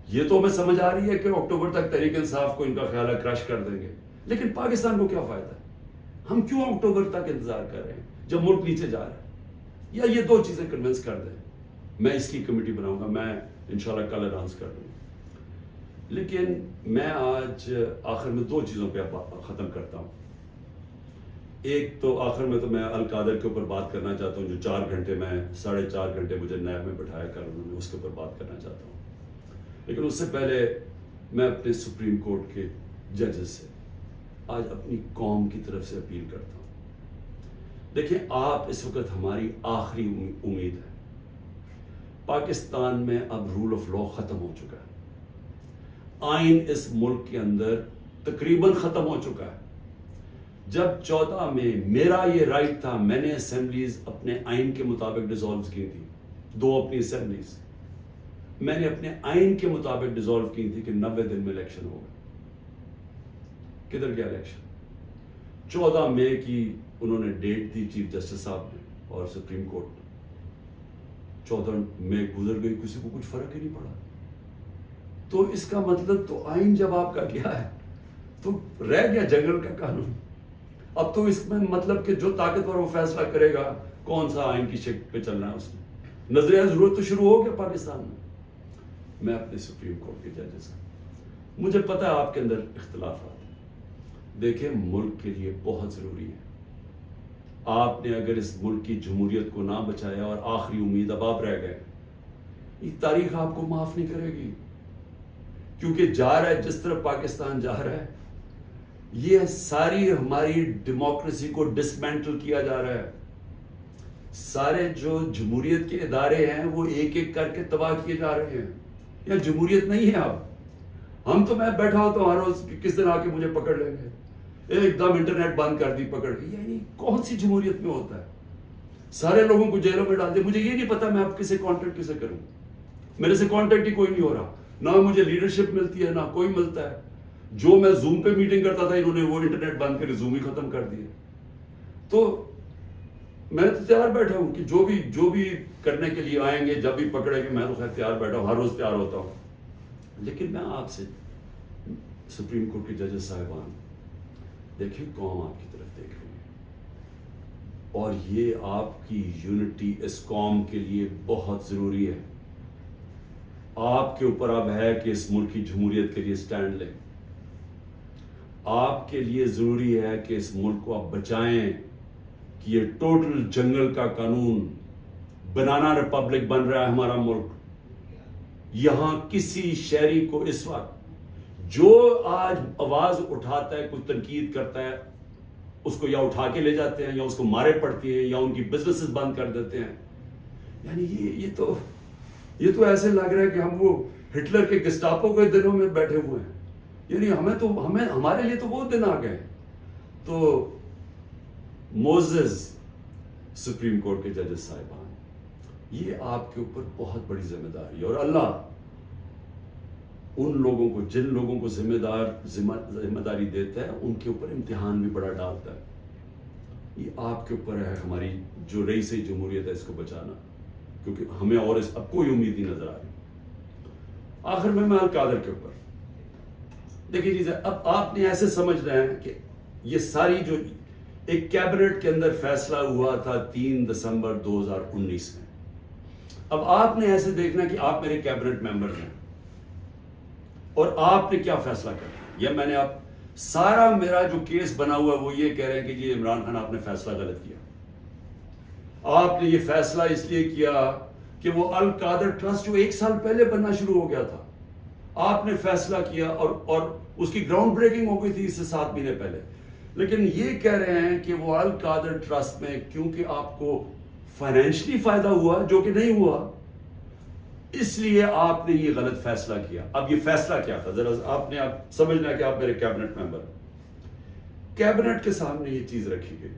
یہ تو ہمیں سمجھ آ رہی ہے کہ اکتوبر تک تحریک انصاف کو ان کا خیال ہے کرش کر دیں گے, لیکن پاکستان کو کیا فائدہ ہے؟ ہم کیوں اکتوبر تک انتظار کر رہے ہیں جب ملک نیچے جا رہا ہے؟ یا یہ 2 چیزیں کنونس کر دیں. میں اس کی کمیٹی بناؤں گا, میں انشاءاللہ کل اناؤنس کر دوں گا. لیکن میں آج آخر میں 2 چیزوں پہ ختم کرتا ہوں. ایک تو آخر میں تو میں القادر کے اوپر بات کرنا چاہتا ہوں, جو 4 گھنٹے میں 4.5 گھنٹے مجھے نیب میں بٹھایا کر انہوں نے, اس کے اوپر بات کرنا چاہتا ہوں. لیکن اس سے پہلے میں اپنے سپریم کورٹ کے ججز سے آج اپنی قوم کی طرف سے اپیل کرتا ہوں. دیکھیں, آپ اس وقت ہماری آخری امید ہے. پاکستان میں اب رول آف لا ختم ہو چکا ہے. آئین اس ملک کے اندر تقریباً ختم ہو چکا ہے. جب 14 میں میرا یہ رائٹ تھا, میں نے اسمبلیز اپنے آئین کے مطابق ڈیزالو کی تھی, 2 اپنی اسمبلیز میں نے اپنے آئین کے مطابق ڈیزالو کی تھی کہ 90 دن میں الیکشن ہوگا. کدھر گیا الیکشن؟ 14 مئی کی انہوں نے ڈیٹ دی چیف جسٹس صاحب نے اور سپریم کورٹ نے. 14 مئی گزر گئی, کسی کو کچھ فرق ہی نہیں پڑا. تو اس کا مطلب تو آئین جب آپ کا گیا ہے تو رہ گیا جنگل کا قانون. اب تو اس میں مطلب کہ جو طاقتور وہ فیصلہ کرے گا کون سا آئین کی شکل پہ چلنا ہے, اس میں نظریہ ضرورت تو شروع ہو گیا پاکستان میں. میں اپنے سپریم کورٹ کے ججز سے, مجھے پتا ہے آپ کے اندر اختلافات ہیں. دیکھیں, ملک کے لیے بہت ضروری ہے. آپ نے اگر اس ملک کی جمہوریت کو نہ بچایا اور آخری امید اب آپ رہ گئے, یہ تاریخ آپ کو معاف نہیں کرے گی. کیونکہ جا رہا ہے جس طرح پاکستان جا رہا ہے, یہ ساری ہماری ڈیموکریسی کو ڈسمینٹل کیا جا رہا ہے. سارے جو جمہوریت کے ادارے ہیں وہ ایک ایک کر کے تباہ کیے جا رہے ہیں. یا جمہوریت نہیں ہے اب. ہم تو میں بیٹھا ہوتا ہوں ہر روز, کس دن آ کے مجھے پکڑ لیں گے, ایک دم انٹرنیٹ بند کر دی پکڑ کے. یعنی کون سی جمہوریت میں ہوتا ہے؟ سارے لوگوں کو جیلوں میں ڈال دے. مجھے یہ نہیں پتا میں اب کسے کانٹیکٹ کسے کروں. میرے سے کانٹیکٹ ہی کوئی نہیں ہو رہا, نہ مجھے لیڈرشپ ملتی ہے نہ کوئی ملتا ہے. جو میں زوم پہ میٹنگ کرتا تھا انہوں نے وہ انٹرنیٹ بند کر زوم ہی ختم کر دیا. تو میں تو تیار بیٹھا ہوں کہ جو بھی کرنے کے لیے آئیں گے, جب بھی پکڑیں گے, میں تو خیر تیار بیٹھا ہوں, ہر روز تیار ہوتا ہوں. لیکن میں آپ سے سپریم کورٹ کے ججز صاحبان, دیکھیں قوم آپ کی طرف دیکھ رہی ہے اور یہ آپ کی یونٹی اس قوم کے لیے بہت ضروری ہے. آپ کے اوپر اب ہے کہ اس ملک کی جمہوریت کے لیے سٹینڈ لیں. آپ کے لیے ضروری ہے کہ اس ملک کو آپ بچائیں کہ یہ ٹوٹل جنگل کا قانون, بنانا ریپبلک بن رہا ہے ہمارا ملک. یہاں کسی شہری کو اس وقت جو آج آواز اٹھاتا ہے, کوئی تنقید کرتا ہے, اس کو یا اٹھا کے لے جاتے ہیں یا اس کو مارے پڑتی ہیں یا ان کی بزنسز بند کر دیتے ہیں. یعنی یہ تو ایسے لگ رہا ہے کہ ہم وہ ہٹلر کے گسٹاپو کے دنوں میں بیٹھے ہوئے ہیں. یعنی ہمارے لیے تو وہ دن آ گئے. تو موزز سپریم کورٹ کے ججز صاحبان, یہ آپ کے اوپر بہت بڑی ذمہ داری ہے. اور اللہ ان لوگوں کو, جن لوگوں کو ذمہ داری دیتا ہے, ان کے اوپر امتحان بھی بڑا ڈالتا ہے. یہ آپ کے اوپر ہے ہماری جو رئیس جمہوریت ہے اس کو بچانا, کیونکہ ہمیں اور اب کوئی امید نہیں نظر آ رہی. آخر میں القادر کے اوپر دیکھیے چیزیں, اب آپ نے ایسے سمجھ رہے ہیں کہ یہ ساری جو ایک کیبنٹ کے اندر فیصلہ ہوا تھا 3 دسمبر 2019 میں, اب آپ نے ایسے دیکھنا کہ آپ میرے کیبنٹ ممبر ہیں اور آپ نے کیا فیصلہ کرنا. یا میں نے اب سارا میرا جو کیس بنا ہوا وہ یہ کہہ رہے ہیں کہ یہ عمران خان آپ نے فیصلہ غلط کیا. آپ نے یہ فیصلہ اس لیے کیا کہ وہ القادر ٹرسٹ جو 1 سال پہلے بننا شروع ہو گیا تھا, آپ نے فیصلہ کیا اور اس کی گراؤنڈ بریکنگ ہو گئی تھی اس سے 7 مہینے پہلے. لیکن یہ کہہ رہے ہیں کہ وہ القادر ٹرسٹ میں کیونکہ آپ کو فائنینشلی فائدہ ہوا, جو کہ نہیں ہوا, اس لیے آپ نے یہ غلط فیصلہ کیا. اب یہ فیصلہ کیا تھا ذرا آپ نے سمجھنا کہ آپ میرے کیبنٹ ممبر. کیبنٹ کے سامنے یہ چیز رکھی گئی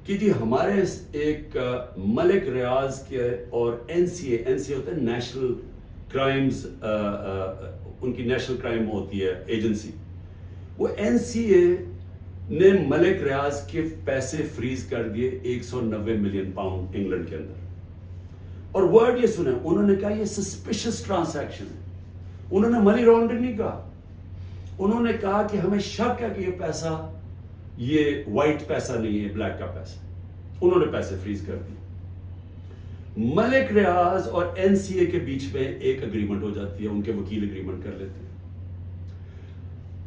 کہ جی ہمارے ایک ملک ریاض کے اور این سی اے ہوتا ہے نیشنل کرائمز, ان کی نیشنل کرائم ہوتی ہے ایجنسی. وہ این سی اے نے ملک ریاض کے پیسے فریز کر دیے 190 ملین پاؤنڈ انگلینڈ کے اندر. اور ورڈ یہ سنا, انہوں نے کہا یہ سسپیشس ٹرانزیکشن ہے. انہوں نے منی لانڈرنگ نہیں کہا, انہوں نے کہا کہ ہمیں شک ہے کہ یہ پیسہ یہ وائٹ پیسہ نہیں ہے, بلیک کا پیسہ. انہوں نے پیسے فریز کر دیے. ملک ریاض اور این سی اے کے بیچ میں ایک اگریمنٹ ہو جاتی ہے, ان کے وکیل اگریمنٹ کر لیتے ہیں.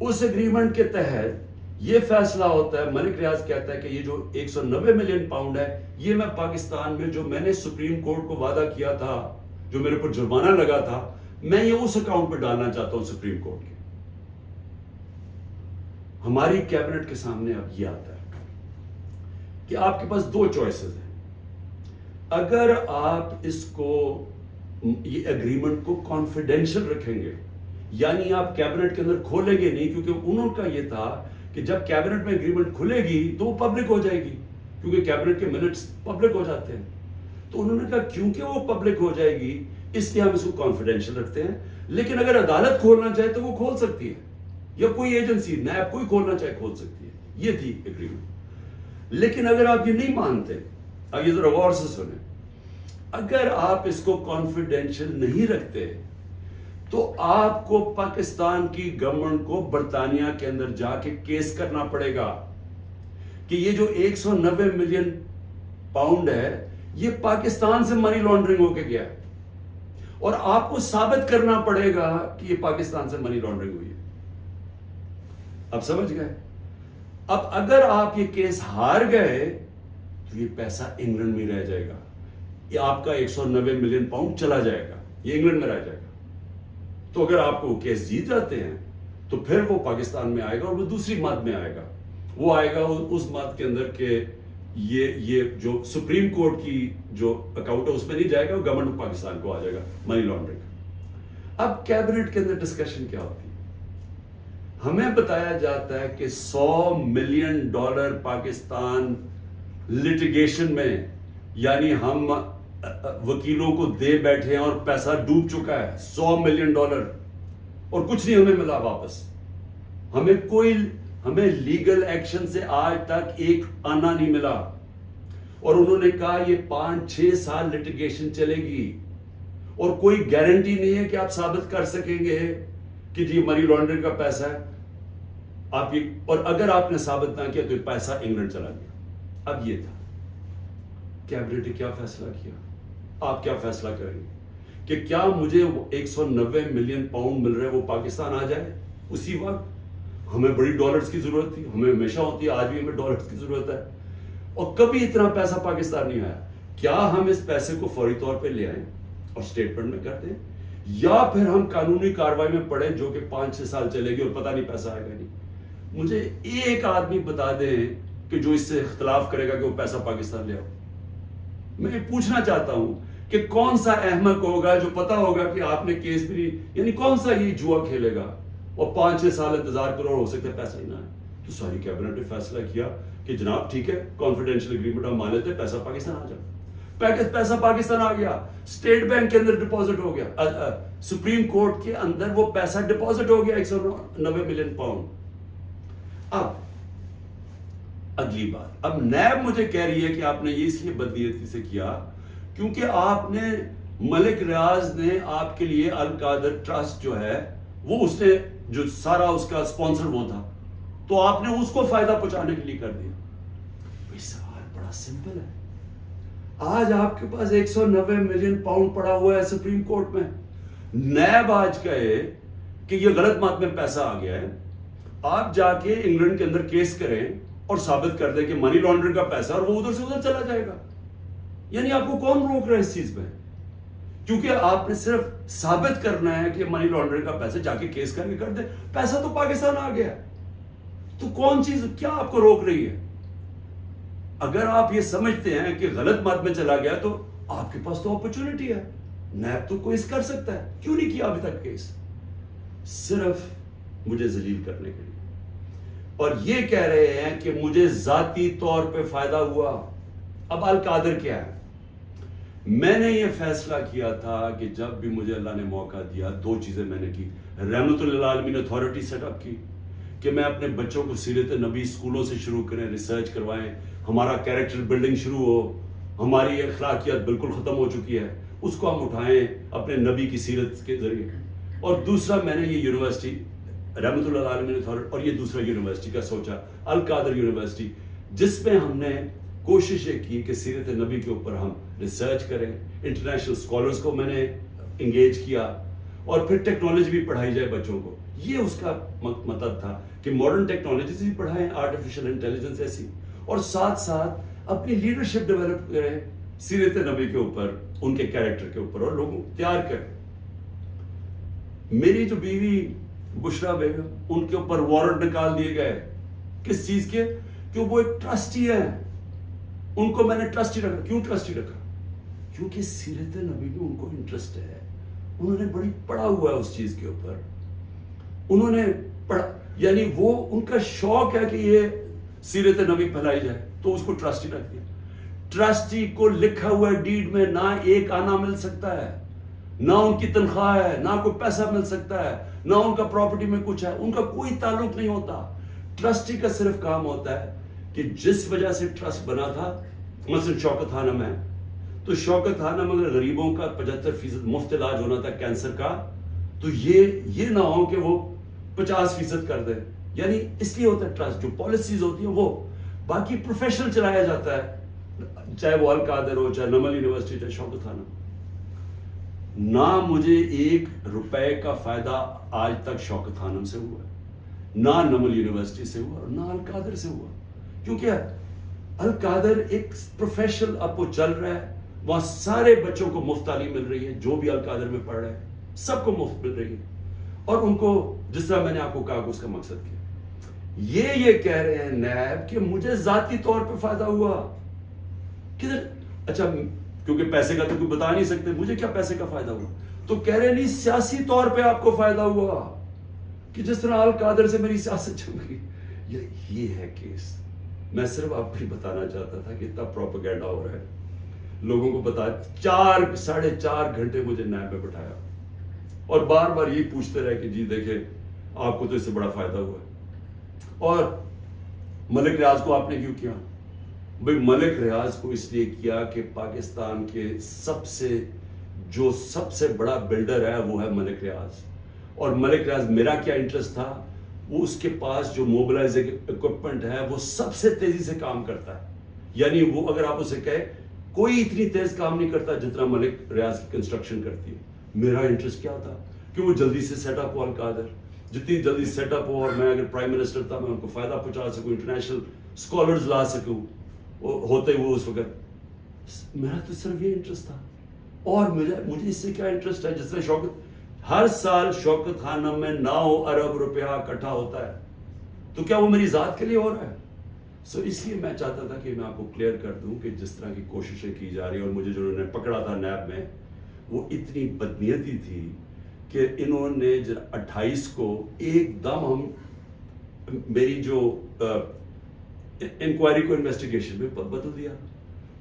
اس اگریمنٹ کے تحت یہ فیصلہ ہوتا ہے, ملک ریاض کہتا ہے کہ یہ جو 190 ملین پاؤنڈ ہے یہ میں پاکستان میں جو میں نے سپریم کورٹ کو وعدہ کیا تھا, جو میرے پر جرمانہ لگا تھا, میں یہ اس اکاؤنٹ پہ ڈالنا چاہتا ہوں سپریم کورٹ کے. ہماری کیبنٹ کے سامنے اب یہ آتا ہے کہ آپ کے پاس 2 چوائسز ہیں. اگر آپ اس کو یہ اگریمنٹ کو کانفیڈینشل رکھیں گے، یعنی آپ کیبنٹ کے اندر کھولیں گے نہیں، کیونکہ انہوں کا یہ تھا کہ جب کیبنٹ میں اگریمنٹ کھلے گی تو وہ پبلک ہو جائے گی، کیونکہ کیبنٹ کے منٹس پبلک ہو جاتے ہیں. تو انہوں نے کہا کیونکہ وہ پبلک ہو جائے گی اس لیے ہم اس کو کانفیڈینشل رکھتے ہیں، لیکن اگر عدالت کھولنا چاہے تو وہ کھول سکتی ہے، یا کوئی ایجنسی نیب کوئی کھولنا چاہے کھول سکتی ہے. یہ تھی اگریمنٹ. لیکن اگر آپ یہ نہیں مانتے، اب یہ ذرا غور سے سنیں، اگر آپ اس کو کانفیڈینشل نہیں رکھتے تو آپ کو پاکستان کی گورنمنٹ کو برطانیہ کے اندر جا کے کیس کرنا پڑے گا کہ یہ جو 190 ملین پاؤنڈ ہے یہ پاکستان سے منی لانڈرنگ ہو کے گیا ہے، اور آپ کو ثابت کرنا پڑے گا کہ یہ پاکستان سے منی لانڈرنگ ہوئی ہے. اب سمجھ گئے؟ اب اگر آپ یہ کیس ہار گئے تو یہ پیسہ انگلینڈ میں رہ جائے گا، یہ آپ کا 190 ملین پاؤنڈ چلا جائے گا، یہ انگلینڈ میں رہ جائے گا. تو اگر آپ کو وہ کیس جیت جاتے ہیں تو پھر وہ پاکستان میں آئے گا، اور وہ دوسری ماد میں آئے گا. وہ آئے گا اس ماد کے اندر کہ یہ جو سپریم کورٹ کی جو اکاؤنٹ ہے اس میں نہیں جائے گا، وہ گورنمنٹ آف پاکستان کو آ جائے گا منی لانڈرنگ. اب کیبنٹ کے اندر ڈسکشن کیا ہوتی ہے؟ ہمیں بتایا جاتا ہے کہ $100 ملین پاکستان لٹیگیشن میں، یعنی ہم وکیلوں کو دے بیٹھے ہیں اور پیسہ ڈوب چکا ہے $100 ملین، اور کچھ نہیں ہمیں ملا واپس. ہمیں لیگل ایکشن سے آج تک ایک آنا نہیں ملا، اور انہوں نے کہا یہ 5-6 سال لٹیگیشن چلے گی، اور کوئی گارنٹی نہیں ہے کہ آپ ثابت کر سکیں گے کہ جی منی لانڈرنگ کا پیسہ ہے. اور اگر آپ نے ثابت نہ کیا تو یہ پیسہ انگلینڈ چلا گیا. اب یہ تھا کیبنٹ نے کیا فیصلہ کیا، آپ کیا فیصلہ کریں گے کہ کیا مجھے 190 ملین پاؤنڈ مل رہے وہ پاکستان آ جائے اسی وقت؟ ہمیں بڑی ڈالرز کی ضرورت تھی، ہمیں ہمیشہ ہوتی ہے، آج بھی ہمیں ڈالرز کی ضرورت ہے، اور کبھی اتنا پیسہ پاکستان نہیں آیا. کیا ہم اس پیسے کو فوری طور پہ لے آئیں اور اسٹیٹمنٹ میں کر دیں، یا پھر ہم قانونی کارروائی میں پڑیں جو کہ 5-6 سال چلے گی اور پتہ نہیں پیسہ آئے گا نہیں؟ مجھے ایک آدمی بتا دیں کہ جو اس سے اختلاف کرے گا کہ وہ پیسہ پاکستان لے آؤ. میں پوچھنا چاہتا ہوں کہ کون سا احمق ہوگا جو پتا ہوگا کہ آپ نے کیس بھی نہیں، یعنی کون سا یہ جوا کھیلے گا اور 5-6 سال انتظار کرو اور ہو سکتا ہے پیسہ ہی نہ آئے. تو ساری کیبنٹ نے فیصلہ کیا کہ جناب ٹھیک ہے، کانفیڈینشیل اگریمنٹ ہم مان لیتے ہیں، پیسہ پاکستان آ جائے. پیسہ پاکستان آ گیا، اسٹیٹ بینک کے اندر ڈپازٹ ہو گیا، سپریم کورٹ کے اندر وہ پیسہ ڈپازٹ ہو گیا 190 ملین پاؤنڈ. اب اگلی بات، اب نیب مجھے کہہ رہی ہے کہ آپ نے یہ اس لیے بدنیتی سے کیا کیونکہ آپ نے ملک ریاض نے آپ کے لیے القادر ٹرسٹ جو ہے وہ اس نے جو سارا اس کا سپانسر وہ تھا، تو آپ نے اس کو فائدہ پہنچانے کے لیے کر دیا. سوال بڑا سمپل ہے. آج آپ کے پاس 190 ملین پاؤنڈ پڑا ہوا ہے سپریم کورٹ میں، نیب آج کہے کہ یہ غلط مات میں پیسہ آ گیا ہے، آپ جا کے انگلینڈ کے اندر کیس کریں اور ثابت کر دیں کہ منی لانڈرنگ کا پیسہ، اور وہ ادھر سے ادھر چلا جائے گا. یعنی آپ کو کون روک رہا ہے اس چیز میں؟ کیونکہ آپ نے صرف ثابت کرنا ہے کہ منی لانڈرنگ کا پیسہ، جا کے کیس کر کے کر دیں، پیسہ تو پاکستان آ گیا. تو کون چیز کیا آپ کو روک رہی ہے؟ اگر آپ یہ سمجھتے ہیں کہ غلط مات میں چلا گیا تو آپ کے پاس تو اپرچونٹی ہے، نیب تو کیس کر سکتا ہے، کیوں نہیں کیا ابھی تک کیس؟ صرف مجھے ذلیل کرنے کے لیے، اور یہ کہہ رہے ہیں کہ مجھے ذاتی طور پہ فائدہ ہوا. اب القادر کیا ہے؟ میں نے یہ فیصلہ کیا تھا کہ جب بھی مجھے اللہ نے موقع دیا، 2 چیزیں میں نے کی. رحمت للعالمین اتھارٹی سیٹ اپ کی کہ میں اپنے بچوں کو سیرت نبی اسکولوں سے شروع کریں، ریسرچ کروائیں، ہمارا کیریکٹر بلڈنگ شروع ہو. ہماری اخلاقیات بالکل ختم ہو چکی ہے، اس کو ہم اٹھائیں اپنے نبی کی سیرت کے ذریعے. اور دوسرا میں نے یہ یونیورسٹی رحمت اللہ عالمین اتھارٹی، اور یہ دوسرا یونیورسٹی کا سوچا، القادر یونیورسٹی، جس میں ہم نے کوشش یہ کی کہ سیرت نبی کے اوپر ہم ریسرچ کریں. انٹرنیشنل اسکالرس کو میں نے انگیج کیا، اور پھر ٹیکنالوجی بھی پڑھائی جائے بچوں کو. یہ اس کا مطلب تھا کہ ماڈرن ٹیکنالوجیز بھی پڑھائیں، آرٹیفیشل انٹیلیجنس ایسی، اور ساتھ ساتھ اپنی لیڈرشپ ڈیولپ کریں سیرت نبی کے اوپر، ان کے کیریکٹر کے اوپر، اور لوگوں کو تیار کریں. میری جو بیوی بشرا بیگم، ان کے اوپر وارنٹ نکال دیے گئے. کس چیز کے؟ کہ وہ ایک ٹرسٹی ہے. ان کو میں نے ٹرسٹی رکھا. کیوں ٹرسٹی رکھا؟ کیونکہ سیرت نبی میں ان کو انٹرسٹ ہے, انہوں نے بڑی پڑھا ہوا ہے اس چیز کے اوپر, انہوں نے پڑھا, یعنی وہ ان کا شوق ہے کہ یہ سیرت نبی پھیلائی جائے, تو اس کو ٹرسٹی رکھ دیا. ٹرسٹی کو لکھا ہوا ڈیڈ میں نہ ایک آنا مل سکتا ہے, نہ ان کی تنخواہ ہے, نہ کوئی پیسہ مل سکتا ہے, نہ ان کا پراپرٹی میں کچھ ہے, ان کا کوئی تعلق نہیں ہوتا. ٹرسٹی کا صرف کام ہوتا ہے کہ جس وجہ سے ٹرسٹ بنا تھا, مثلا شوکت خانم ہے, تو شوکت خانم اگر غریبوں کا 75% مفت علاج ہونا تھا کینسر کا, تو یہ نہ ہو کہ وہ 50% کر دے. یعنی اس لیے ہوتا ہے ٹرسٹ, جو پالیسیز ہوتی ہیں وہ. باقی پروفیشنل چلایا جاتا ہے, چاہے وہ القادر ہو, چاہے نمل یونیورسٹی, چاہے شوکت خانم. نہ مجھے 1 روپے کا فائدہ آج تک شوکت خانم سے ہوا ہے, نہ نمل یونیورسٹی سے ہوا, اور نہ القادر سے ہوا. کیونکہ القادر ایک پروفیشنل اب وہ چل رہا ہے, وہاں سارے بچوں کو مفت تعلیم مل رہی ہے, جو بھی القادر میں پڑھ رہے ہیں سب کو مفت مل رہی ہے. اور ان کو جس طرح میں نے آپ کو کہا کہ اس کا مقصد کیا, یہ کہہ رہے ہیں نیب کہ مجھے ذاتی طور پہ فائدہ ہوا. کدھر؟ اچھا کیونکہ پیسے کا تو کوئی بتا نہیں سکتے, مجھے کیا پیسے کا فائدہ ہوا؟ تو کہہ رہے نہیں سیاسی طور پہ آپ کو فائدہ ہوا, کہ جس طرح القادر سے میری سیاست چل گئی. یہ ہے کیس. میں صرف آپ کو بتانا چاہتا تھا کہ اتنا پروپیگنڈا ہو رہا ہے, لوگوں کو بتا. 4.5 گھنٹے مجھے نیب میں بٹھایا, اور بار بار یہی پوچھتے رہے کہ جی دیکھیں آپ کو تو اس سے بڑا فائدہ ہوا ہے. اور ملک ریاض کو آپ نے کیوں کیا؟ بھئی ملک ریاض کو اس لیے کیا کہ پاکستان کے سب سے بڑا بلڈر ہے وہ ہے ملک ریاض. اور ملک ریاض میرا کیا انٹرسٹ تھا, وہ اس کے پاس جو موبلائزنگ اکوپمنٹ ہے وہ سب سے تیزی سے کام کرتا ہے. یعنی وہ اگر آپ اسے کہے کوئی اتنی تیز کام نہیں کرتا جتنا ملک ریاض کی کنسٹرکشن کرتی ہے. میرا انٹرسٹ کیا تھا کہ وہ جلدی سے سیٹ اپ ہو القادر, جتنی جلدی سیٹ اپ ہو, اور میں اگر پرائم منسٹر تھا میں ان کو فائدہ پہنچا سکوں, انٹرنیشنل اسکالرز لا سکوں, ہوتے وہ اس وقت. میرا تو صرف یہ انٹرسٹ تھا. اور مجھے اس سے کیا انٹرسٹ ہے, جس طرح ہر سال شوکت خانم میں 9 ارب روپیہ اکٹھا ہوتا ہے, تو کیا وہ میری ذات کے لیے ہو رہا ہے؟ اس لیے میں چاہتا تھا کہ میں آپ کو کلیئر کر دوں کہ جس طرح کی کوششیں کی جا رہی ہیں, اور مجھے جو انہوں نے پکڑا تھا نیب میں وہ اتنی بدنیتی تھی کہ انہوں نے 28 کو ایک دم میری جو انکوائری کو انویسٹیگیشن میں بدل دیا.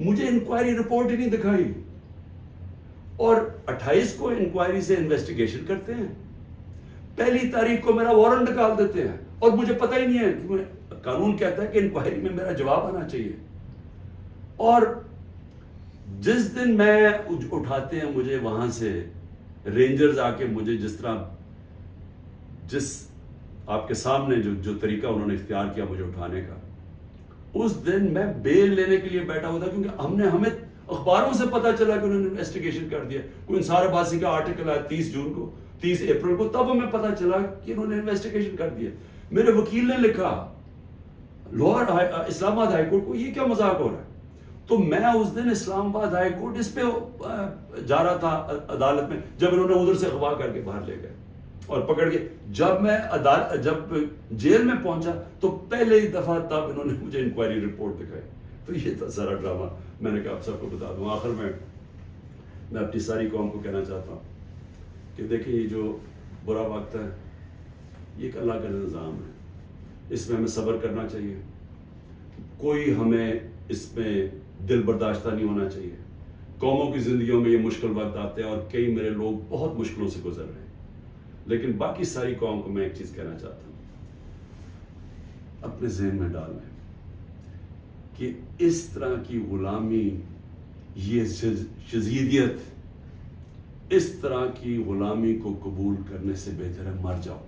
مجھے انکوائری رپورٹ ہی نہیں دکھائی, اور 28 کو انکوائری سے انویسٹیگیشن کرتے ہیں, 1 تاریخ کو میرا وارنٹ نکال دیتے ہیں, اور مجھے پتہ ہی نہیں ہے کہ قانون کہتا ہے کہ انکوائری میں میرا جواب آنا چاہیے. اور جس دن میں اٹھاتے ہیں مجھے وہاں سے رینجرز آ کے مجھے جس آپ کے سامنے جو طریقہ انہوں نے اختیار کیا مجھے اٹھانے کا, اس دن میں بیل لینے کے لیے بیٹھا ہوا تھا, کیونکہ ہمیں اخباروں سے پتا چلا کہ انہوں نے انویسٹیگیشن کر دیا. کوئی انصار عباسی کا آرٹیکل آیا 30 اپریل کو, تب ہمیں پتا چلا کہ انہوں نے انویسٹیگیشن کر دیا. میرے وکیل نے لکھا لاہور اسلام آباد ہائی کورٹ کو, یہ کیا مذاق ہو رہا ہے. تو میں اس دن اسلام آباد ہائی کورٹ اس پہ جا رہا تھا عدالت میں, جب انہوں نے ادھر سے اغوا کر کے باہر لے گئے اور پکڑ کے. جب میں جب جیل میں پہنچا تو پہلے ہی دفعہ تب انہوں نے مجھے انکوائری رپورٹ دکھائی. تو یہ تھا سارا ڈرامہ. میں نے کہا آپ سب کو بتا دوں. آخر میں اپنی ساری قوم کو کہنا چاہتا ہوں کہ دیکھیں یہ جو برا وقت ہے یہ ایک اللہ کا نظام ہے, اس میں ہمیں صبر کرنا چاہیے. کوئی ہمیں اس میں دل برداشتہ نہیں ہونا چاہیے. قوموں کی زندگیوں میں یہ مشکل وقت آتے ہیں, اور کئی میرے لوگ بہت مشکلوں سے گزر رہے ہیں, لیکن باقی ساری قوم کو میں ایک چیز کہنا چاہتا ہوں, اپنے ذہن میں ڈال لیں کہ اس طرح کی غلامی, یہ شذیدیت, اس طرح کی غلامی کو قبول کرنے سے بہتر ہے مر جاؤ.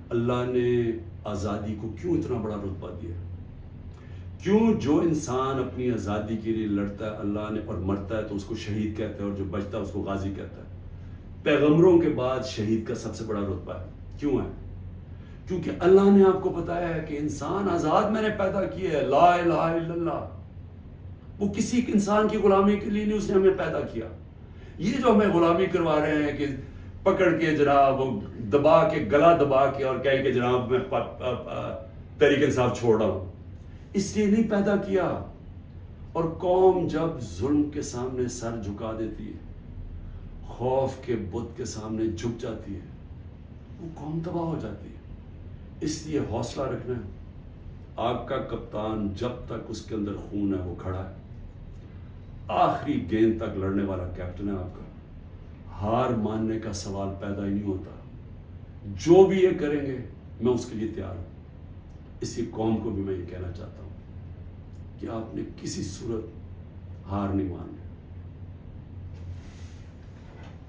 اللہ نے آزادی کو کیوں اتنا بڑا رتبہ دیا؟ کیوں جو انسان اپنی آزادی کے لیے لڑتا ہے اللہ نے اور مرتا ہے تو اس کو شہید کہتا ہے, اور جو بچتا ہے اس کو غازی کہتا ہے. پیغمبروں کے بعد شہید کا سب سے بڑا رتبہ ہے. کیوں ہے؟ کیونکہ اللہ نے آپ کو بتایا ہے کہ انسان آزاد میں نے پیدا کیا ہے, لا الہ الا اللہ. وہ کسی انسان کی غلامی کے لیے نہیں, اس نے ہمیں پیدا کیا. یہ جو ہمیں غلامی کروا رہے ہیں کہ پکڑ کے جناب وہ دبا کے, گلا دبا کے, اور کہیں کہ جناب میں تحریک انصاف چھوڑ رہا ہوں, اس لیے نہیں پیدا کیا. اور قوم جب ظلم کے سامنے سر جھکا دیتی ہے، خوف کے بت کے سامنے جھک جاتی ہے، وہ قوم تباہ ہو جاتی ہے۔ اس لیے حوصلہ رکھنا ہے۔ آپ کا کپتان جب تک اس کے اندر خون ہے وہ کھڑا ہے، آخری گیند تک لڑنے والا کیپٹن ہے آپ کا۔ ہار ماننے کا سوال پیدا ہی نہیں ہوتا۔ جو بھی یہ کریں گے میں اس کے لیے تیار ہوں۔ اسی قوم کو بھی میں یہ کہنا چاہتا ہوں کہ آپ نے کسی صورت ہار نہیں ماننی۔